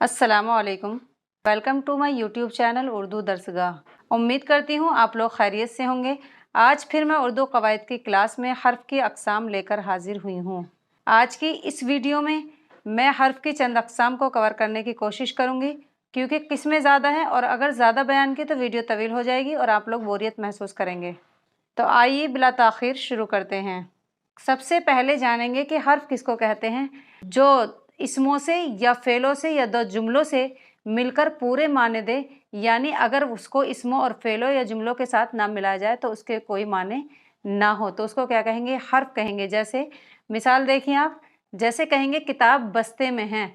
अस्सलामु अलैकुम। Welcome to my YouTube channel Urdu Darsgah. उम्मीद करती हूँ आप लोग खैरियत से होंगे। आज फिर मैं उर्दू कवायद की क्लास में हर्फ की अक़साम लेकर हाजिर हुई हूँ। आज की इस वीडियो में मैं हर्फ की चंद अक़साम को कवर करने की कोशिश करूँगी, क्योंकि किस्में ज़्यादा हैं और अगर ज़्यादा बयान की तो वीडियो तवील हो जाएगी और आप लोग बोरियत महसूस करेंगे। तो आइए बिला ताख़ीर शुरू करते हैं। सबसे पहले जानेंगे कि हर्फ किसको कहते हैं। जो इसमों से या फ़ेलों से या दो जुमलों से मिलकर पूरे माने दे, यानी अगर उसको इसमों और फ़ेलों या जुमलों के साथ ना मिलाया जाए तो उसके कोई माने ना हो, तो उसको क्या कहेंगे? हर्फ कहेंगे। जैसे मिसाल देखिए आप, जैसे कहेंगे किताब बस्ते में है,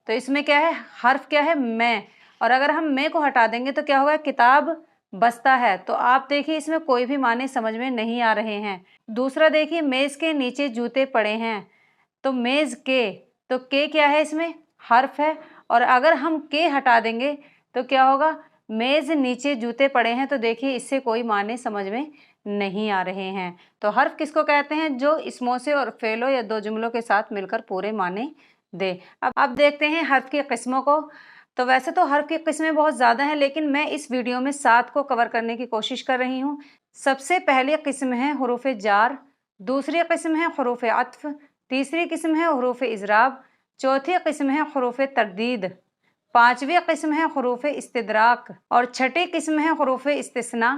तो इसमें क्या है? हर्फ क्या है? मैं। और अगर हम मैं को हटा देंगे तो क्या होगा? किताब बस्ता है। तो आप देखिए इसमें कोई भी माने समझ में नहीं आ रहे हैं। दूसरा देखिए, मेज़ के नीचे जूते पड़े हैं, तो मेज़ के, तो के क्या है? इसमें हर्फ है। और अगर हम के हटा देंगे तो क्या होगा? मेज़ नीचे जूते पड़े हैं, तो देखिए इससे कोई माने समझ में नहीं आ रहे हैं। तो हर्फ किसको कहते हैं? जो इसमों से और फ़ेलों या दो जुमलों के साथ मिलकर पूरे माने दे। अब देखते हैं हर्फ की किस्मों को। तो वैसे तो हर्फ की किस्में बहुत ज़्यादा हैं, लेकिन मैं इस वीडियो में 7 को कवर करने की कोशिश कर रही हूँ। सबसे पहली किस्म है हुरूफ़ जार, दूसरी किस्म है हुरूफ़ अत्फ़, तीसरी किस्म है हुरूफ़ इज़राब, चौथी किस्म है हुरूफ़ तरदीद, पांचवी किस्म है हुरूफ़ इस्तिदराक और छठी किस्म है हुरूफ़ इस्तिस्ना,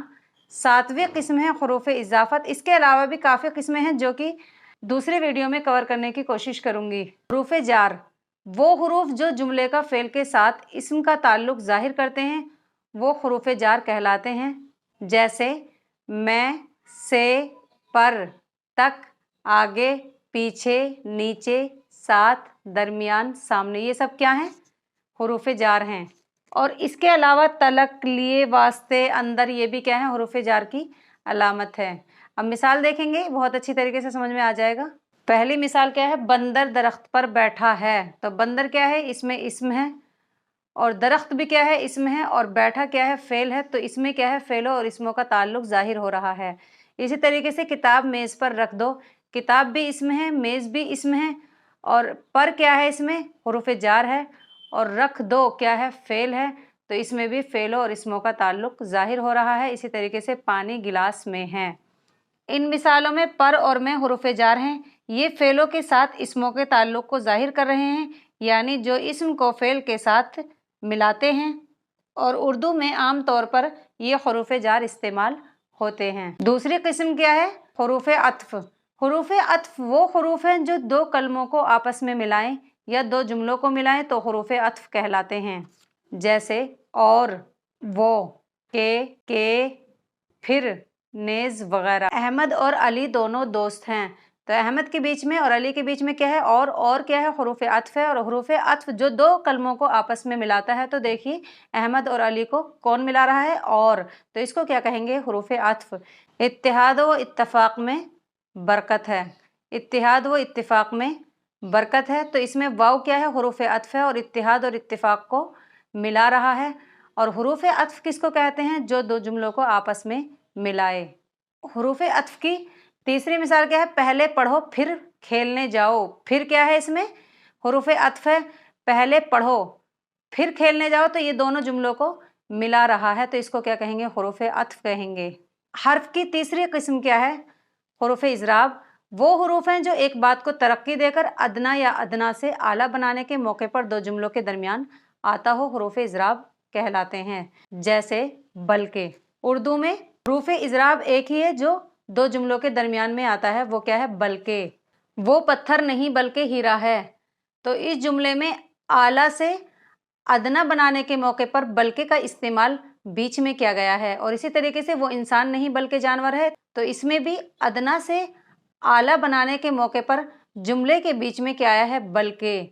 सातवीं किस्म है हुरूफ़ इज़ाफ़त। इसके अलावा भी काफ़ी किस्में हैं जो कि दूसरे वीडियो में कवर करने की कोशिश करूँगी। हुरूफ़ जार वो हुरूफ जो जुमले का फ़ेल के साथ इस्म का ताल्लुक़ ज़ाहिर करते हैं, वो हुरूफ़ जार कहलाते हैं। जैसे मैं, से, पर, तक, आगे, पीछे, नीचे, साथ, दरमियान, सामने, ये सब क्या हैं? हुरूफ़ जार हैं। और इसके अलावा तलक, लिए, वास्ते, अंदर, ये भी क्या है? हुरूफ़ जार की अलामत है। अब मिसाल देखेंगे, बहुत अच्छी तरीके से समझ में आ जाएगा। पहली मिसाल क्या है? बंदर दरख्त पर बैठा है, तो बंदर क्या है? इसमें इस्म है, और दरख्त भी क्या है? इस्म है, और बैठा क्या है? फ़ेल है। तो इसमें क्या है? फ़ेलों और इस्मों का ताल्लुक़ ज़ाहिर हो रहा है। इसी तरीके से किताब मेज़ पर रख दो, किताब भी इस्म है, मेज़ भी इस्म है, और पर क्या है? इसमें हुरूफ़ जार है, और रख दो क्या है? फ़ेल है। तो इसमें भी फ़ेलों और इस्मों का ताल्लुक़ ज़ाहिर हो रहा है। इसी तरीके से पानी गिलास में है। इन मिसालों में पर और में हुरूफ़ जार हैं। ये फ़ेलों के साथ इस्मों के ताल्लुक़ को ज़ाहिर कर रहे हैं, यानी जो इस्म को फ़ेल के साथ मिलाते हैं, और उर्दू में आम तौर पर ये हुरूफ़ जार इस्तेमाल होते हैं। दूसरी किस्म क्या है? हुरूफ़ अत्फ़। हुरूफ़ अत्फ़ वो हुरूफ़ हैं जो दो कलमों को आपस में मिलाएं या दो जुमलों को मिलाएं तो हुरूफ़ अत्फ़ कहलाते हैं। जैसे और, वो, के, फिर, नेज़ वगैरह। अहमद और अली दोनों दोस्त हैं, तो अहमद के बीच में और अली के बीच में क्या है? और क्या है? हुरूफ़ अत्फ़ है। और हुरूफ़ अत्फ़ जो दो कलमों को आपस में मिलाता है, तो देखिए अहमद और अली को कौन मिला रहा है? और। तो इसको क्या कहेंगे? हुरूफ़ अत्फ़। इत्तिहाद व इत्तिफ़ाक़ में बरकत है। इत्तिहाद व इत्तिफ़ाक़ में बरकत है, तो इसमें वाव क्या है? हुरूफ़ अत्फ़ है, और इत्तिहाद और इत्तिफ़ाक़ को मिला रहा है। और हुरूफ़ अत्फ़ किसको कहते हैं? जो दो जुमलों को आपस में मिलाए। हुरूफ़ अत्फ़ की तीसरी मिसाल क्या है? पहले पढ़ो फिर खेलने जाओ। फिर क्या है? इसमें हुरूफ़ अत्फ़ है, पहले पढ़ो फिर खेलने जाओ, तो ये दोनों जुमलों को मिला रहा है, तो इसको क्या कहेंगे? हुरूफ़ अत्फ़ कहेंगे। हर्फ की तीसरी किस्म क्या है? हुरूफ़ इज़राब। वो हुरूफ हैं जो एक बात को तरक्की देकर अदना या अदना से आला बनाने के मौके पर दो जुमलों के दरमियान आता हो, हुरूफ़ इज़राब कहलाते हैं। जैसे बल्कि। उर्दू में हुरूफ़ इज़राब एक ही है जो दो जुमलों के दरमियान में आता है, वो क्या है? बल्कि। वो पत्थर नहीं बल्कि हीरा है, तो इस जुमले में आला से अदना बनाने के मौके पर बल्कि का इस्तेमाल बीच में किया गया है। और इसी तरीके से वो इंसान नहीं बल्कि जानवर है, तो इसमें भी अदना से आला बनाने के मौके पर जुमले के बीच में क्या आया है? बल्कि।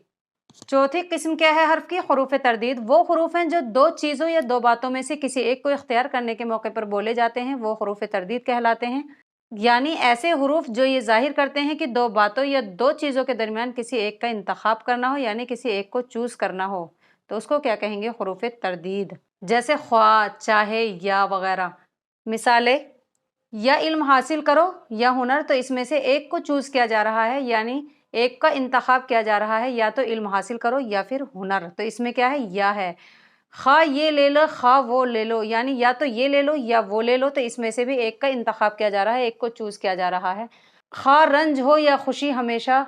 चौथी किस्म क्या है हर्फ की? हुरूफ़ तरदीद। वो हुरूफ हैं जो दो चीज़ों या दो बातों में से किसी एक को इख्तियार करने के मौके पर बोले जाते हैं, वो हुरूफ़ तरदीद कहलाते हैं। यानी ऐसे हुरूफ जो ये जाहिर करते हैं कि दो बातों या दो चीज़ों के दरमियान किसी एक का इंतखाब करना हो, यानी किसी एक को चूज़ करना हो, तो उसको क्या कहेंगे? हुरूफ़ तरदीद। जैसे ख्वाह, चाहे, या वगैरह। मिसालें, या इल्म हासिल करो या हुनर, तो इसमें से एक को चूज़ किया जा रहा है, यानी एक का इंतखाब किया जा रहा है, या तो इल्म हासिल करो या फिर हुनर। तो इसमें क्या है, या है। खा ये ले लो, खा वो ले लो, यानी या तो ये ले लो या वो ले लो। तो इसमें से भी एक का इंतखाब किया जा रहा है, एक को चूज़ किया जा रहा है। खा रंज हो या खुशी, हमेशा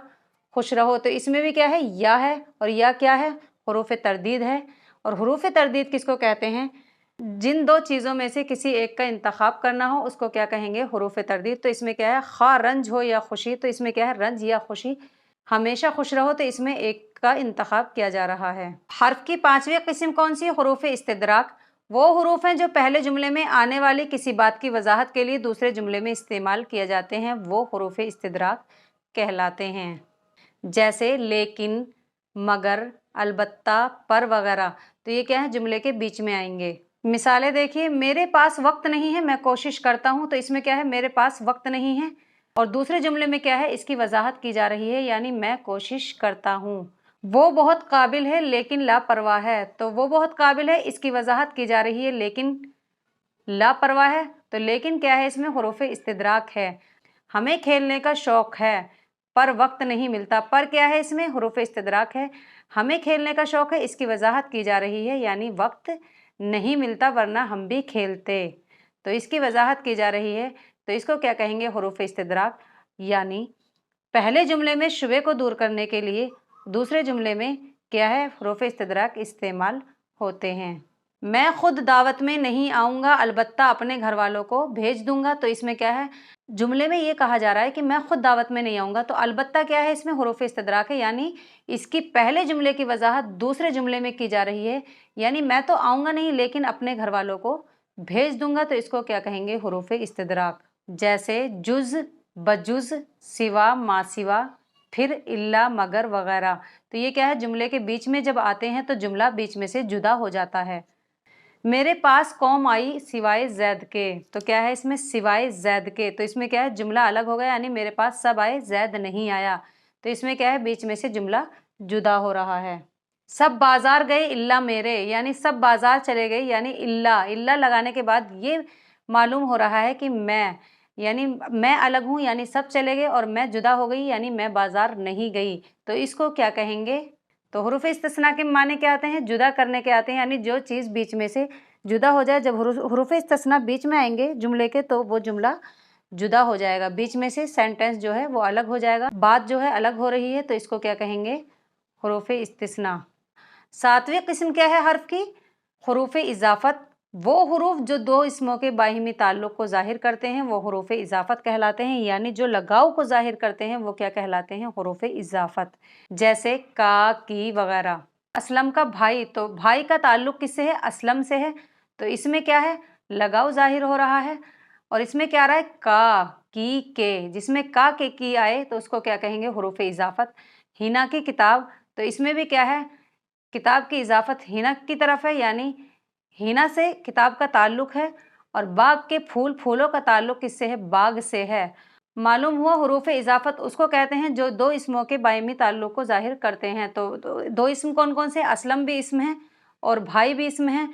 खुश रहो। तो इसमें भी क्या है, या है। और या क्या है, हुरूफ तरदीद है। और हुरूफ तरदीद किसको कहते हैं, जिन दो चीज़ों में से किसी एक का इंतखाब करना हो उसको क्या कहेंगे, हुरूफ तरदीद। तो इसमें क्या है, खा रंज हो या खुशी। तो इसमें क्या है, रंज या खुशी। हमेशा खुश रहो, तो इसमें एक का इंतखाब किया जा रहा है। हर्फ की पांचवी किस्म कौन सी है, हुरूफ इस्तिदराक। वो हुरूफ हैं जो पहले जुमले में आने वाली किसी बात की वजाहत के लिए दूसरे जुमले में इस्तेमाल किए जाते हैं, वो हुरूफ इस्तिदराक कहलाते हैं। जैसे लेकिन, मगर, अलबत्ता, पर वगैरह। तो ये क्या है, जुमले के बीच में आएंगे। मिसालें देखिए, मेरे पास वक्त नहीं है, मैं कोशिश करता हूँ। तो इसमें क्या है, मेरे पास वक्त नहीं है। और दूसरे जुमले में क्या है, इसकी वजाहत की जा रही है, यानी मैं कोशिश करता हूँ। वो बहुत काबिल है लेकिन लापरवाह है। तो वो बहुत काबिल है, इसकी वजाहत की जा रही है, लेकिन लापरवाह है। तो लेकिन क्या है, इसमें हुरूफ इस्तिदराक है। हमें खेलने का शौक है पर वक्त नहीं मिलता। पर क्या है, इसमें हुरूफ इस्तिदराक है। हमें खेलने का शौक है, इसकी वजाहत की जा रही है, यानी वक्त नहीं मिलता वरना हम भी खेलते। तो इसकी वजाहत की जा रही है, तो इसको क्या कहेंगे, हुरूफ इस्तिदराक। यानी पहले जुमले में शुबे को दूर करने के लिए दूसरे जुमले में क्या है, हुरूफ इस्तिदराक इस्तेमाल होते हैं। मैं खुद दावत में नहीं आऊँगा, अलबत्ता अपने घर वालों को भेज दूंगा। तो इसमें क्या है, जुमले में ये कहा जा रहा है कि मैं खुद दावत में नहीं आऊँगा। तो अलबत्ता क्या है, इसमें हुरूफ इस्तिदराक है, यानी इसकी पहले जुमले की वजाहत दूसरे जुमले में की जा रही है। यानी मैं तो आऊँगा नहीं लेकिन अपने घर वालों को भेज दूंगा। तो इसको क्या कहेंगे, हुरूफ इस्तिदराक। जैसे जुज, बजुज, सिवा, मासिवा, फिर इल्ला, मगर वगैरह। तो ये क्या है, जुमले के बीच में जब आते हैं तो जुमला बीच में से जुदा हो जाता है। मेरे पास कौम आई सिवाय जैद के। तो क्या है, इसमें सिवाय जैद के। तो इसमें क्या है, जुमला अलग हो गया, यानी मेरे पास सब आए, जैद नहीं आया। तो इसमें क्या है, बीच में से जुमला जुदा हो रहा है। सब बाजार गए इल्ला मेरे, यानी सब बाजार चले गए, यानी इल्ला, इल्ला लगाने के बाद ये मालूम हो रहा है कि मैं, यानी मैं अलग हूँ, यानी सब चले गए, और मैं जुदा हो गई, यानी मैं बाजार नहीं गई। तो इसको क्या कहेंगे, तो हुरूफ इस्तिस्ना के माने क्या आते हैं, जुदा करने के आते हैं, यानी जो चीज़ बीच में से जुदा हो जाए। जब हुरूफ इस्तिस्ना बीच में आएंगे जुमले के तो वो जुमला जुदा हो जाएगा, बीच में से सेंटेंस जो है वो अलग हो जाएगा, बात जो है अलग हो रही है। तो इसको क्या कहेंगे, हुरूफ इस्तिस्ना। सातवीं किस्म क्या है हर्फ की, हुरूफ इजाफत। वो हुरूफ जो दो इसमों के बाहिमी ताल्लुक़ को ज़ाहिर करते हैं वो हुरूफ इजाफत कहलाते हैं, यानी जो लगाव को ज़ाहिर करते हैं वो क्या कहलाते हैं, हुरूफ इजाफत। जैसे का, की वगैरह। असलम का भाई, तो भाई का ताल्लुक़ किससे है, असलम से है। तो इसमें क्या है, लगाव ज़ाहिर हो रहा है। और इसमें क्या आ रहा है, का, की, के। जिसमें का के की आए तो उसको क्या कहेंगे, हुरूफ इजाफत। हिना की किताब, तो इसमें भी क्या है, किताब की इजाफत हिना की तरफ है, यानी हिना से किताब का ताल्लुक़ है। और बाग के फूल, फूलों का ताल्लुक़ किससे है, बाग से है। मालूम हुआ हुरूफ इजाफत उसको कहते हैं जो दो इसमों के बायमी ताल्लुक़ को ज़ाहिर करते हैं। तो दो इसम कौन कौन से, असलम भी इसम है और भाई भी इसम है।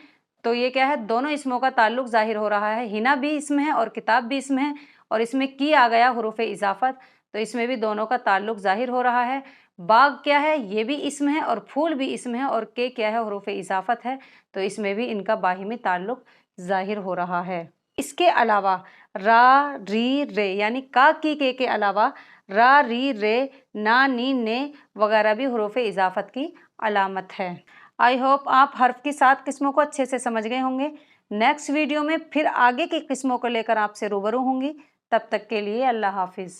तो ये क्या है, दोनों इसमों का ताल्लुक़ ज़ाहिर हो रहा है। हिना भी इसम है और किताब भी इसम है, और इसमें की आ गया हुरूफ इजाफत, तो इसमें भी दोनों का ताल्लुक़ ज़ाहिर हो रहा है। बाग क्या है, ये भी इसम है, और फूल भी इसम है, और के क्या है, हुरूफ इजाफत है। तो इसमें भी इनका बाहिमी ताल्लुक़ ज़ाहिर हो रहा है। इसके अलावा रा, री, रे, यानी का, की, के अलावा रा, री, रे, ना, नी, ने वगैरह भी हुरूफ इजाफत की अलामत है। आई होप आप हर्फ की 7 किस्मों को अच्छे से समझ गए होंगे। नेक्स्ट वीडियो में फिर आगे की किस्मों को लेकर आपसे रूबरू होंगी। तब तक के लिए अल्लाह हाफिज़।